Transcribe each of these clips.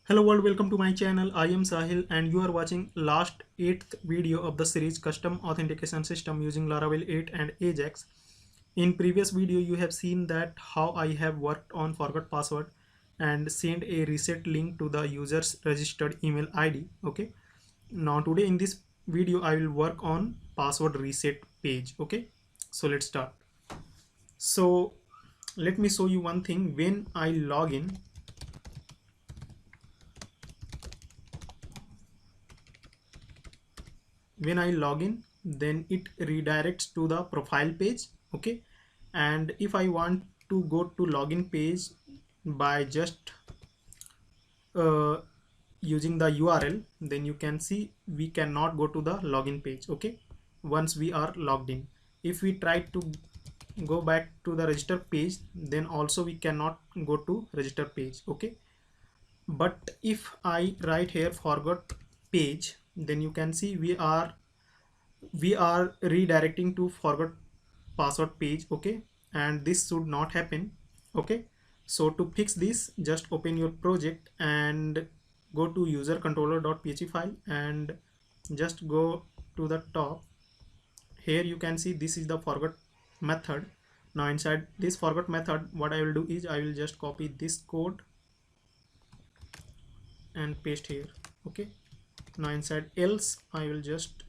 Hello world, welcome to my channel. I am Sahil and you are watching last 8th video of the series custom authentication system using Laravel 8 and Ajax. In previous video you have seen that how I have worked on forgot password and send a reset link to the user's registered email ID. Okay, now today in this video I will work on password reset page. Okay, so let's start. So let me show you one thing. When I log in, then it redirects to the profile page. Okay, and if I want to go to login page by just uh, using the URL, then you can see we cannot go to the login page. Okay, once we are logged in, if we try to go back to the register page, then also we cannot go to register page. Okay, but if I write here forgot page, then you can see we are redirecting to forgot password page. Okay, and this should not happen. Okay, so to fix this, just open your project and go to user controller.php file and just go to the top. Here you can see this is the forgot method. Now inside this forgot method, what I will do is I will just copy this code and paste here. Okay, now inside else I will just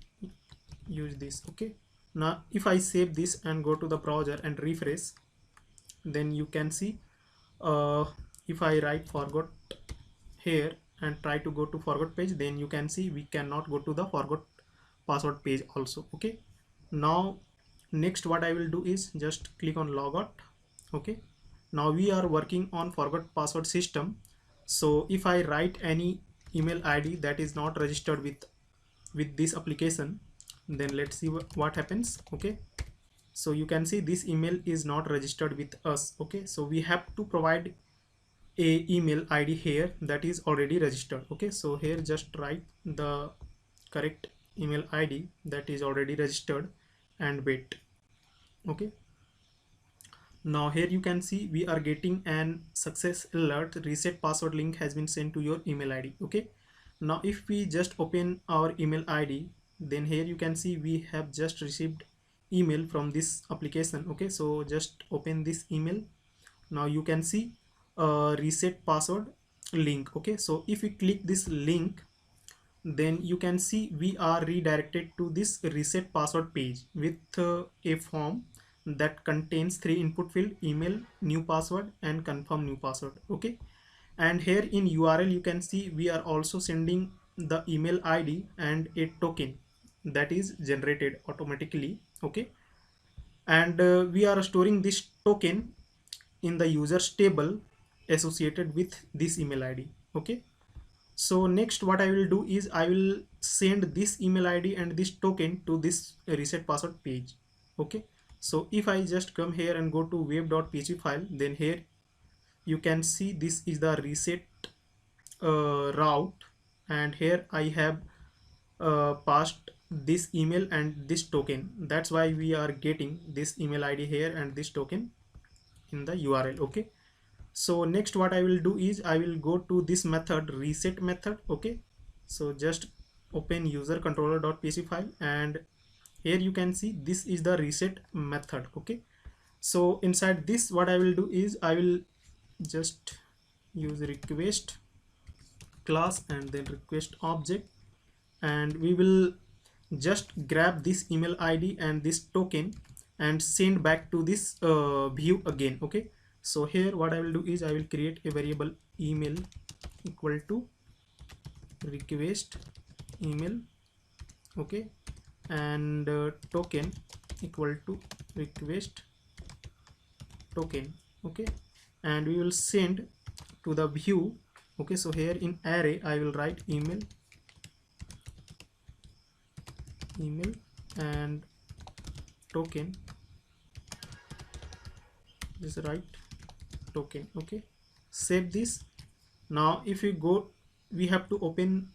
use this. Okay, now if I save this and go to the browser and refresh, then you can see if I write forgot here and try to go to forgot page, then you can see we cannot go to the forgot password page also. Okay, now next what I will do is just click on logout. Okay, now we are working on forgot password system. So if I write any email ID that is not registered with this application, then let's see what happens. Okay, so you can see this email is not registered with us. Okay, so we have to provide a email ID here that is already registered. Okay, so here just write the correct email ID that is already registered and wait. Okay, now here you can see we are getting an success alert, reset password link has been sent to your email ID. Okay, now if we just open our email ID, then here you can see we have just received email from this application. Okay, so just open this email. Now you can see reset password link. Okay, so if we click this link, then you can see we are redirected to this reset password page with a form that contains 3 input field: email, new password and confirm new password. Okay, and here in URL you can see we are also sending the email ID and a token that is generated automatically. Okay, and we are storing this token in the users table associated with this email ID. Okay, so next what I will do is I will send this email ID and this token to this reset password page. Okay, so if I just come here and go to web.php file, then here you can see this is the reset route, and here I have passed this email and this token. That's why we are getting this email ID here and this token in the URL. Okay, so next what I will do is I will go to this method, reset method. Okay, so just open user controller.php file and here you can see this is the reset method. Okay, so inside this what I will do is I will just use request class and then request object, and we will just grab this email ID and this token and send back to this view again. Okay, so here what I will do is I will create a variable email equal to request email. Okay, and token equal to request token. Okay, and we will send to the view. Okay, so here in array I will write email and token, this right token. Okay, save this. Now if we go, we have to open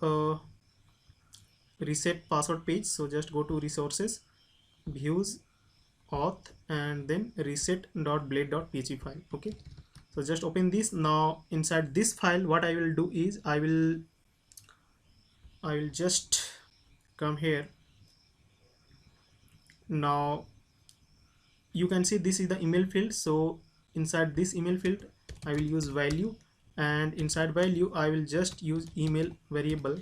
a reset password page, so just go to resources, views, auth and then reset.blade.php file. Okay, So just open this. Now inside this file, what I will do is I will just come here. Now you can see this is the email field. So inside this email field I will use value, and inside value I will just use email variable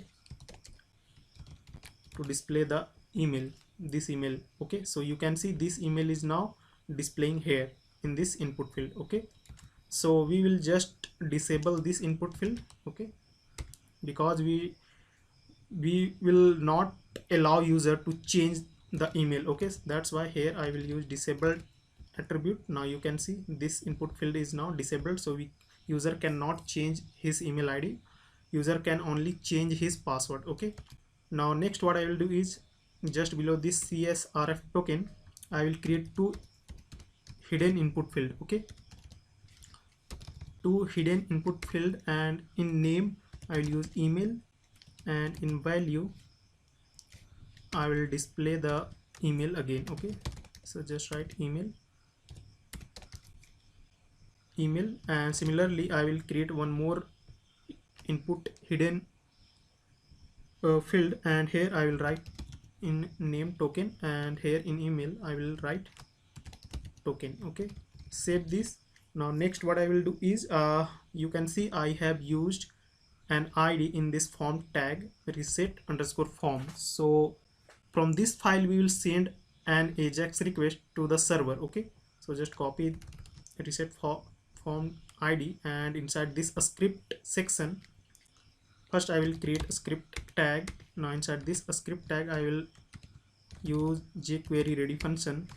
to display the email, this email. Okay, so you can see this email is now displaying here in this input field. Okay, so we will just disable this input field. Okay, because we will not allow user to change the email. Okay, that's why here I will use disabled attribute. Now you can see this input field is now disabled, so user cannot change his email ID. User can only change his password. Okay, now next what I will do is just below this CSRF token I will create two hidden input field. Okay, two hidden input field, and in name I will use email, and in value I will display the email again. Okay, so just write email, and similarly I will create one more input hidden field, and here I will write in name token, and here in email I will write token. Okay, save this. Now next what I will do is you can see I have used an ID in this form tag reset underscore form. So from this file we will send an AJAX request to the server. Okay, so just copy reset form ID, and inside this script section first I will create a script tag. Now inside this script tag I will use jQuery ready function.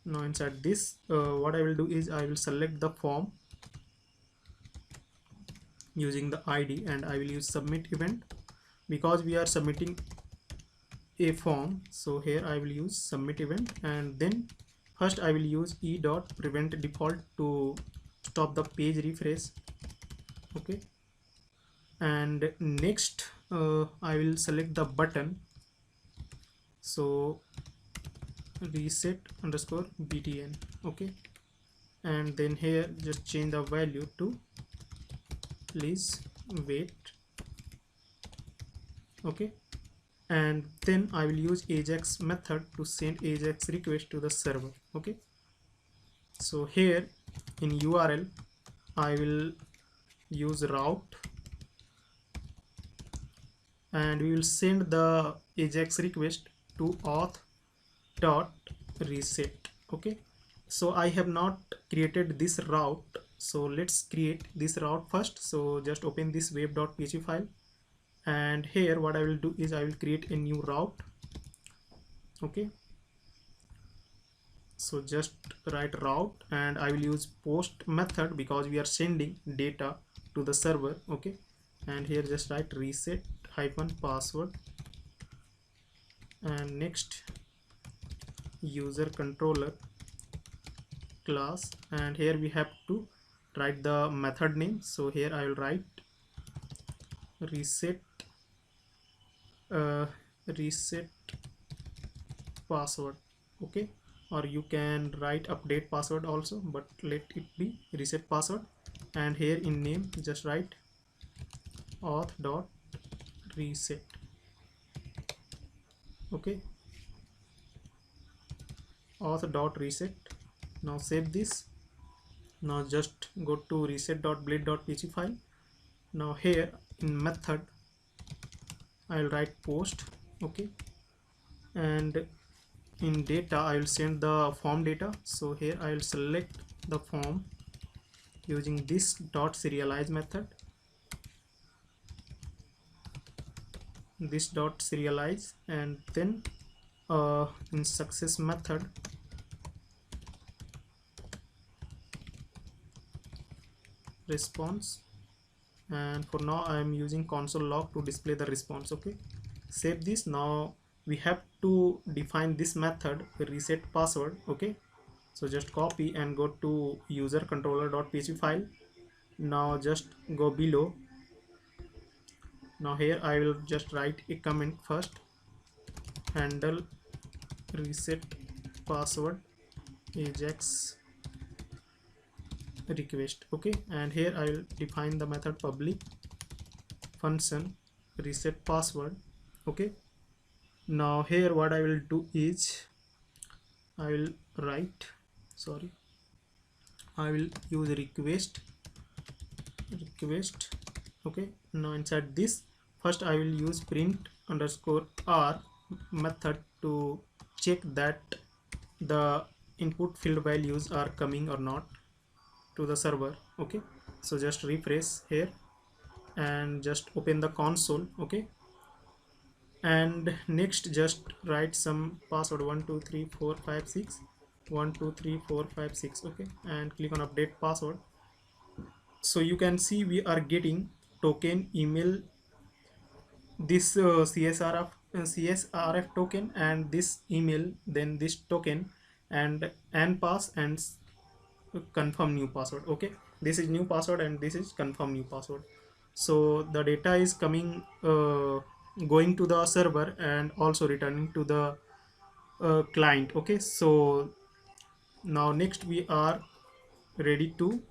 Now inside this what I will do is I will select the form using the ID, and I will use submit event because we are submitting a form. So here I will use submit event, and then first I will use e.prevent default to stop the page refresh. Okay, and next I will select the button. So reset underscore btn. Okay, and then here just change the value to please wait. Okay, and then I will use AJAX method to send AJAX request to the server. Okay, so here in URL I will use route, and we will send the AJAX request to auth dot reset. Okay, so I have not created this route, so let's create this route first. So just open this web.php file, and here what I will do is I will create a new route. Okay, so just write route, and I will use post method because we are sending data to the server. Okay, and here just write reset hyphen password, and next user controller class, and here we have to write the method name. So here I will write reset reset password. Okay, or you can write update password also, but let it be reset password. And here in name just write auth dot reset. Okay, auth dot reset. Now save this. Now just go to reset.blade.php file. Now here in method I will write post. Okay, and in data I will send the form data. So here I will select the form using this dot serialize method, this dot serialize, and then in success method response, and for now I am using console log to display the response. Okay, save this. Now we have to define this method reset password. Okay, so just copy and go to user controller.php file. Now just go below. Now here I will just write a comment first, handle reset password ajax request. Okay, and here I will define the method public function reset password. Okay, now here what I will do is I will write, sorry, I will use request. Okay, now inside this first I will use print underscore r method to check that the input field values are coming or not to the server. Okay, so just refresh here and just open the console. Okay, and next just write some password 123456 123456. Okay, and click on update password. So you can see we are getting token email, this CSRF token, and this email, then this token, and pass and confirm new password. Okay, this is new password and this is confirm new password. So the data is coming, going to the server and also returning to the client. Okay, so now next we are ready to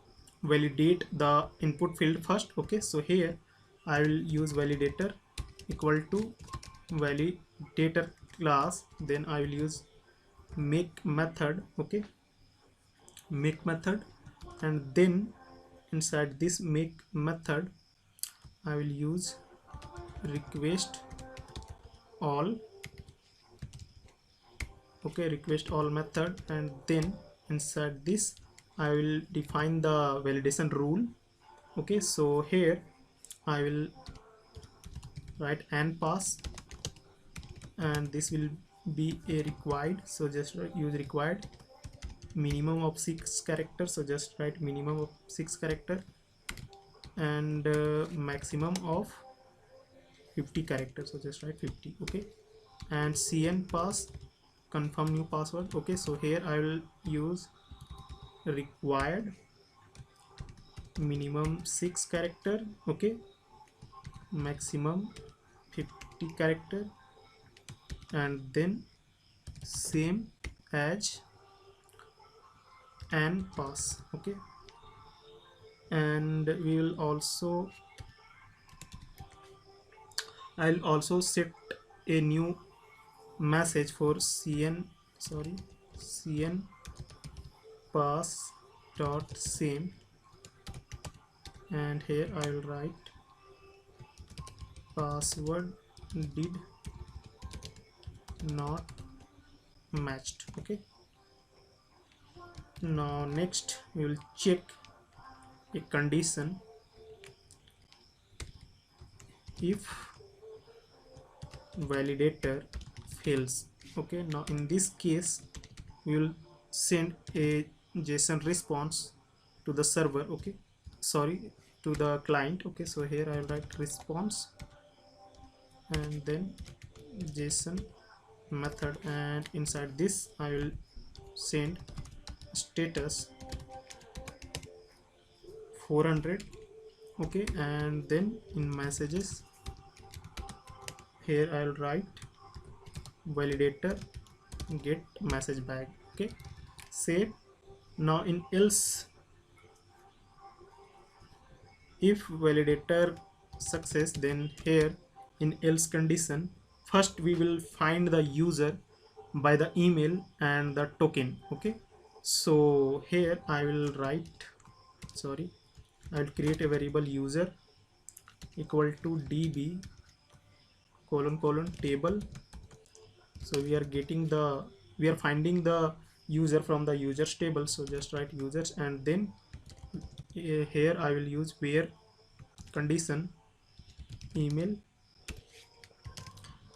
validate the input field first. Okay, so here I will use validator equal to validator class, then I will use make method. Okay, make method, and then inside this make method I will use request all. Okay, request all method, and then inside this I will define the validation rule. Okay, so here I will write and pass, and this will be a required, so just use required minimum of 6 characters, so just write minimum of 6 character, and maximum of 50 characters, so just write 50. Okay, and cn pass confirm new password. Okay, so here I will use required minimum 6 character. Okay, maximum 50 character, and then same as and pass. Okay, and we will also, I'll also set a new message for cn, sorry, cn pass dot same, and here I will write password did not matched. Okay, now next we will check a condition. If validator fails, okay, now in this case we will send a JSON response to the server. Okay, sorry, to the client. Okay, so here I will write response and then JSON method, and inside this I will send status 400. Okay, and then in messages here I will write validator get message back. Okay, save. Now in else, if validator success, then here in else condition first we will find the user by the email and the token. Okay, so here I will write, sorry, I will create a variable user equal to db colon colon table. So we are getting the, we are finding the user from the users table, so just write users, and then here I will use where condition email,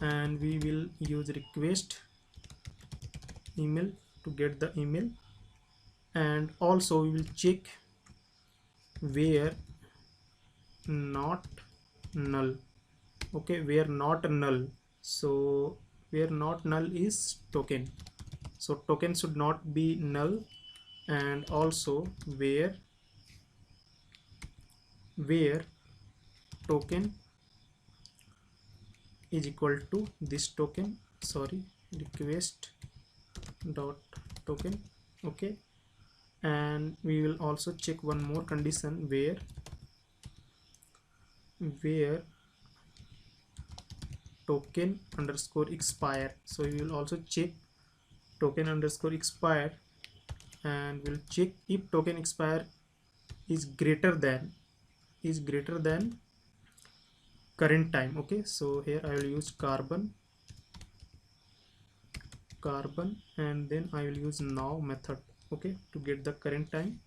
and we will use request email to get the email, and also we will check where not null. Okay, where not null, so where not null is token, so token should not be null, and also where token is equal to this token, sorry, request dot token. Okay, and we will also check one more condition where token underscore expire. So we will also check token underscore expire, and we'll check if token expire is greater than current time. Okay, so here I will use carbon, and then I will use now method, okay, to get the current time,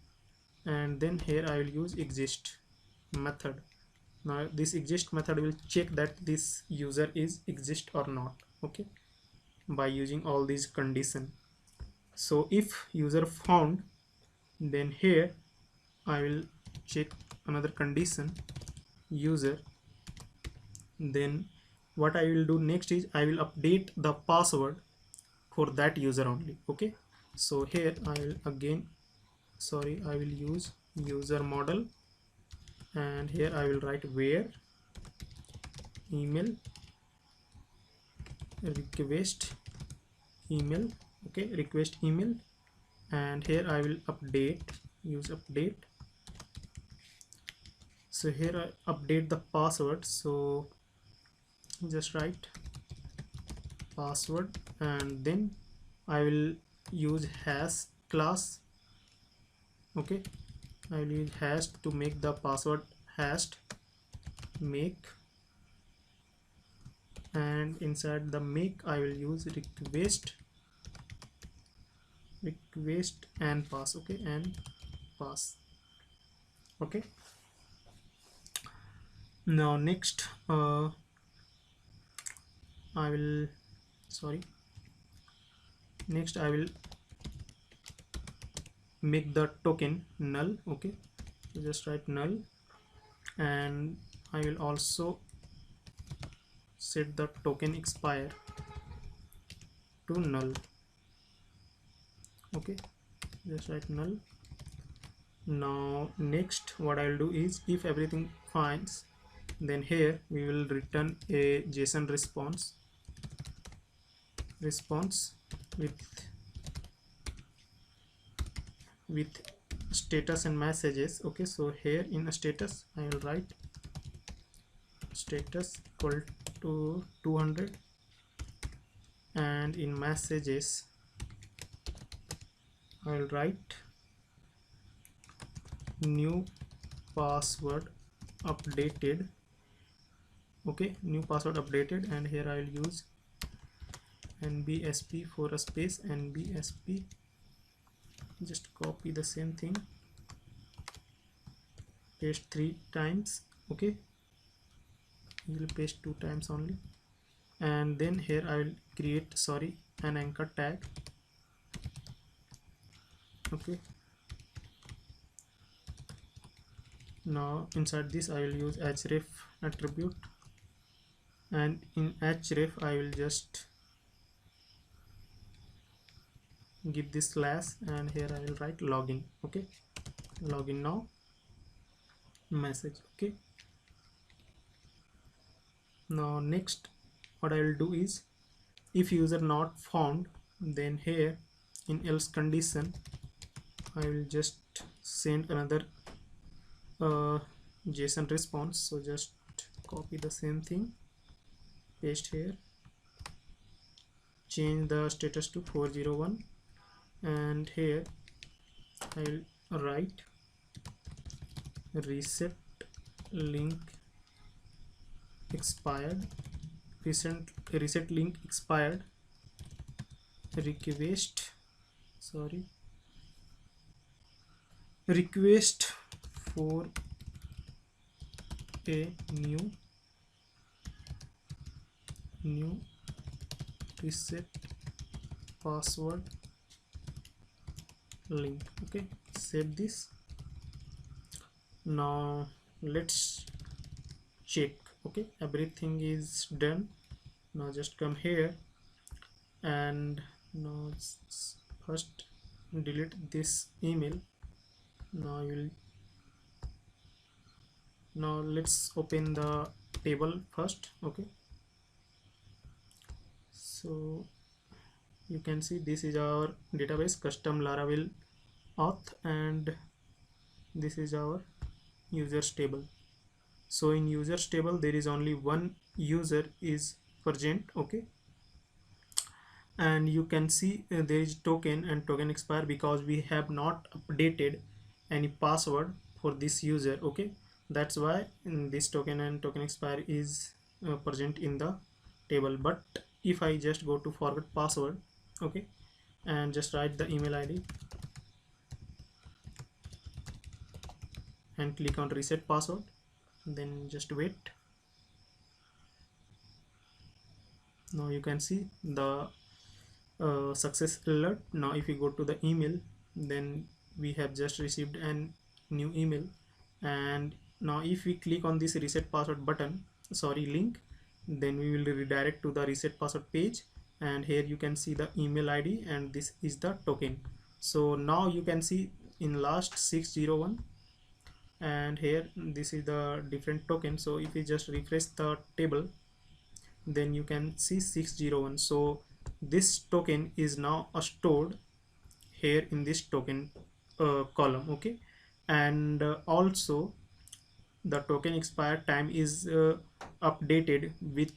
and then here I will use exist method. Now this exist method will check that this user is exist or not, okay, by using all these condition. So if user found, then here I will check another condition user. Then what I will do next is I will update the password for that user only. Okay, so here I will again, sorry, I will use user model, and here I will write where email request email, okay, request email, and here I will update, use update. So here I update the password, so just write password, and then I will use hash class, okay, I will use hash to make the password hashed make, and inside the make I will use request and pass, okay, and pass. Okay, now next I will, sorry, next I will make the token null, okay, so just write null, and I will also set the token expire to null, okay, just write null. Now next what I will do is, if everything finds, then here we will return a JSON response with status and messages. Okay, so here in a status I will write status equal to 200, and in messages I will write new password updated, okay, new password updated, and here I will use nbsp for a space nbsp, just copy the same thing, paste 3 times, okay, you will paste 2 times only, and then here I will create, sorry, an anchor tag, okay. Now inside this I will use href attribute, and in href I will just give this slash, and here I will write login, okay, login now message, okay. Now next what I will do is, if user not found, then here in else condition I will just send another JSON response, so just copy the same thing, paste here, change the status to 401, and here I will write reset link expired, reset link expired request, sorry, request for a new reset password link, okay, save this. Now let's check, okay, everything is done. Now just come here, and now first delete this email. Now let's open the table first, okay. So you can see this is our database, custom Laravel auth, and this is our users table. So in users table there is only one user is present, okay, and you can see there is token and token expire because we have not updated any password for this user, okay. That's why this token and token expire is present in the table. But if I just go to forget password, okay, and just write the email ID and click on reset password, then just wait. Now you can see the success alert. Now if you go to the email, then we have just received an new email. And now if we click on this reset password button, sorry, link, then we will redirect to the reset password page, and here you can see the email ID and this is the token. So now you can see in last 601, and here this is the different token. So if we just refresh the table, then you can see 601. So this token is now stored here in this token column, okay. And also the token expire time is updated with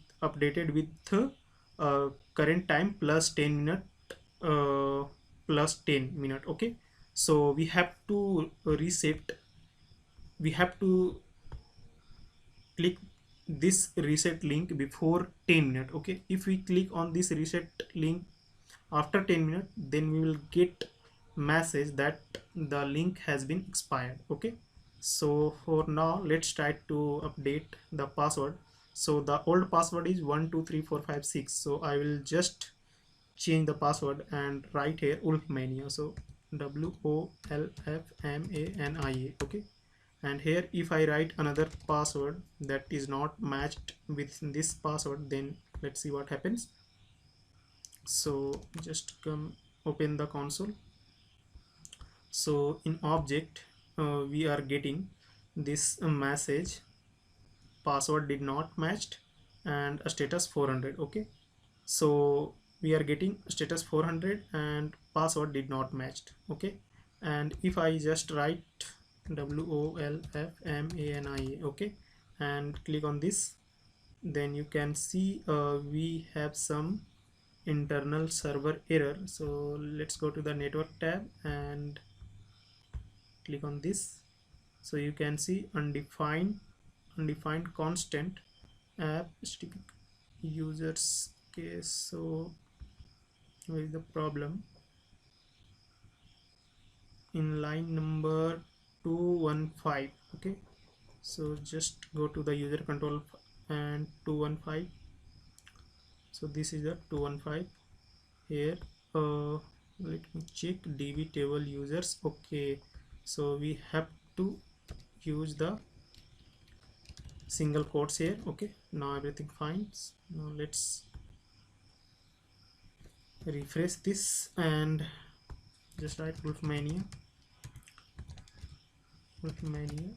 current time plus 10 minute, uh, plus 10 minute, okay. So we have to reset, we have to click this reset link before 10 minutes, okay. If we click on this reset link after 10 minutes, then we will get message that the link has been expired, okay. So for now let's try to update the password. So the old password is 123456, so I will just change the password and write here Wolfmania. So WOLFMANIA, okay. And here if I write another password that is not matched with this password, then let's see what happens. So just come open the console. So in object we are getting this message, password did not matched and a status 400, okay. So we are getting status 400 and password did not matched, okay. And if I just write WOLFMANIA, okay, and click on this, then you can see we have some internal server error. So let's go to the network tab and click on this. So you can see undefined constant app specific users case. So where is the problem? In line number 215, okay. So just go to the user control and 215. So this is the 215 here. Let me check db table users, okay. So we have to use the single quotes here, okay. Now everything fine. Now let's refresh this and just write Wolfmania,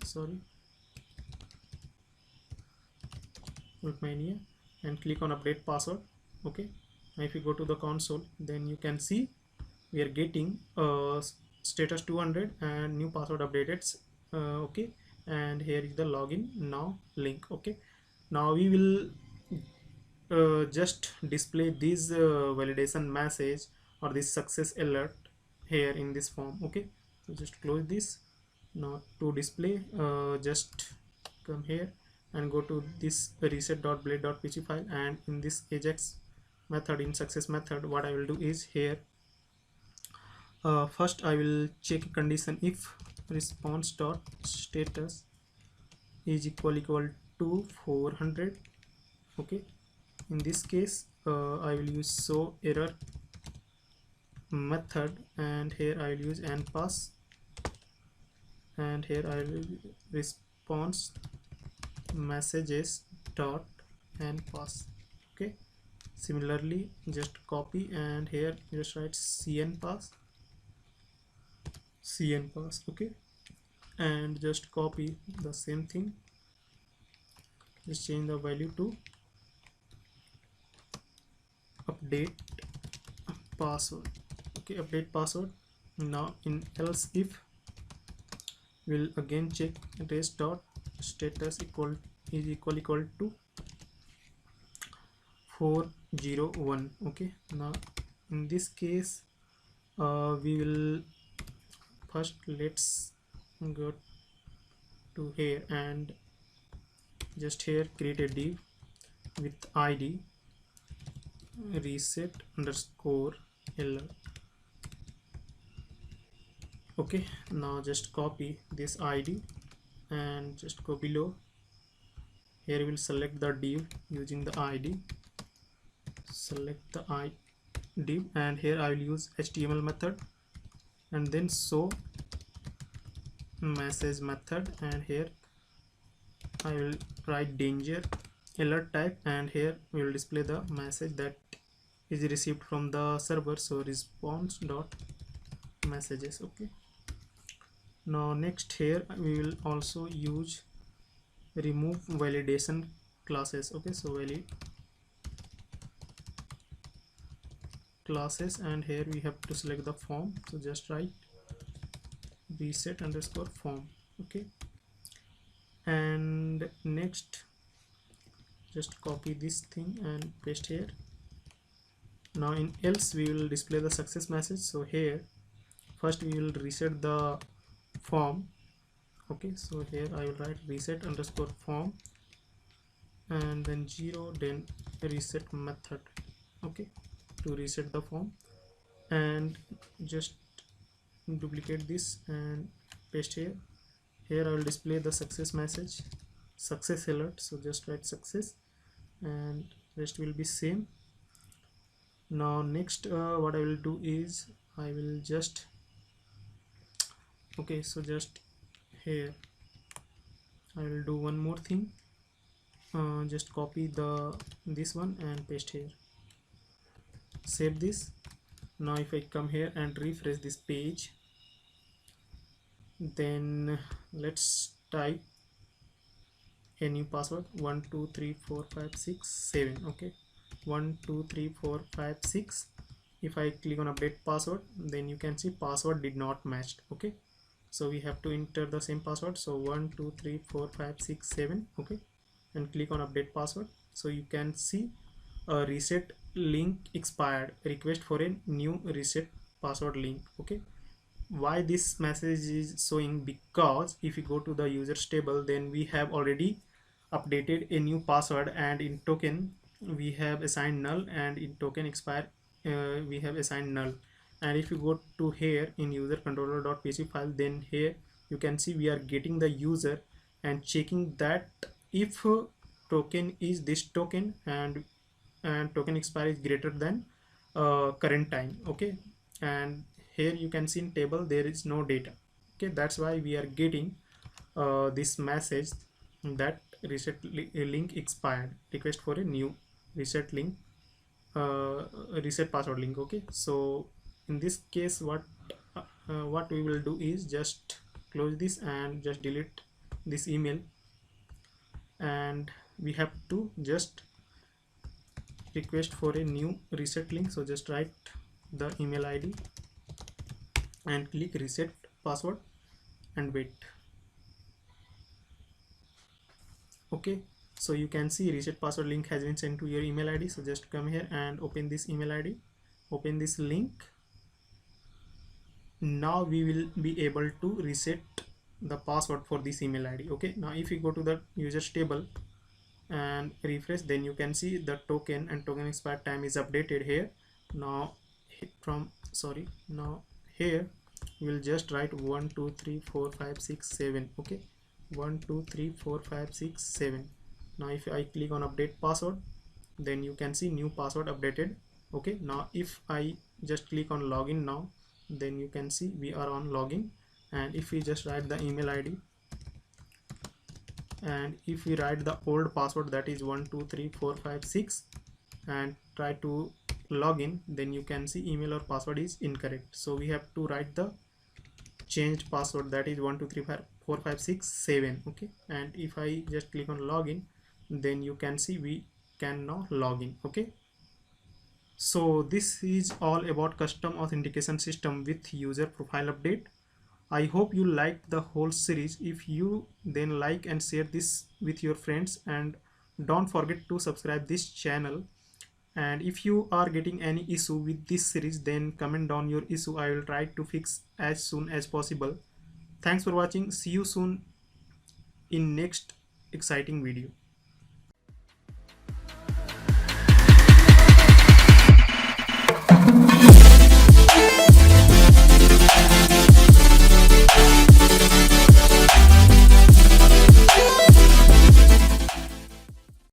sorry, Wolfmania, and click on update password, okay. Now if you go to the console, then you can see we are getting status 200 and new password updated, okay. And here is the login now link, okay. Now we will just display this validation message or this success alert here in this form, okay. So just close this. Now to display, just come here and go to this reset.blade.php file, and in this ajax method, in success method, what I will do is here first I will check a condition if response.status is equal to 400, okay. In this case I will use show error method, and here I will use npass, and here I will response messages dot npass, okay. Similarly just copy and here just write cnpass, okay, and just copy the same thing, just change the value to update password, okay. Update password, Now in else if, we'll again check race dot status equal to 401. Okay, now in this case we will first, let's go to here and just here create a div with id reset underscore alert. Okay, now just copy this id and just go below. Here we'll select the div using the id, select the div, and here I will use HTML method and then show message method, and here I will write danger alert type, and here we will display the message that is received from the server, so response dot messages. Okay, now next here we will also use remove validation classes. Okay, so valid classes, and here we have to select the form, so just write reset underscore form. Okay, and next just copy this thing and paste here. Now in else we will display the success message, so here first we will reset the form. Okay, so here I will write reset underscore form and then 0, then reset method. Okay, to reset the form, and just duplicate this and paste here. Here I will display the success message, success alert, so just write success and rest will be same. Now next what I will do is I will just, okay, so just here I will do one more thing, just copy this one and paste here, save this. Now if I come here and refresh this page, then let's type a new password 1 2 3 4 5 6 7. Okay, 1 2 3 4 5 6. If I click on update password, then you can see password did not match. Okay, so we have to enter the same password, so 1 2 3 4 5 6 7. Okay, and click on update password, so you can see a reset link expired, request for a new reset password link. Okay, why this message is showing? Because if you go to the users table, then we have already updated a new password, and in token we have assigned null, and in token expire we have assigned null. And if you go to here in user controller.php file, then here you can see we are getting the user and checking that if token is this token and token expire is greater than current time. Okay, and here you can see in table there is no data. Okay, that's why we are getting this message that reset link expired, request for a new reset link, reset password link. Okay, so in this case what we will do is just close this and just delete this email, and we have to just request for a new reset link, so just write the email ID and click reset password and wait. Okay, so you can see reset password link has been sent to your email ID, so just come here and open this email ID, open this link. Now we will be able to reset the password for this email ID. Okay, now if you go to the users table and refresh, then you can see the token and token expire time is updated here. Now now here we'll just write 1 2 3 4 5 6 7. Okay, 1 2 3 4 5 6 7. Now if I click on update password, then you can see new password updated. Okay, now if I just click on login now, then you can see we are on login, and if we just write the email ID and if we write the old password, that is 1 2 3 4 5 6, and try to log in, then you can see email or password is incorrect, so we have to write the changed password, that is 1 2 3 4 5 6 7. Okay, and if I just click on login, then you can see we can now log in. Okay, So this is all about custom authentication system with user profile update. I hope you liked the whole series. If you, then like and share this with your friends, and don't forget to subscribe this channel. And if you are getting any issue with this series, then comment down your issue. I will try to fix as soon as possible. Thanks for watching. See you soon in next exciting video.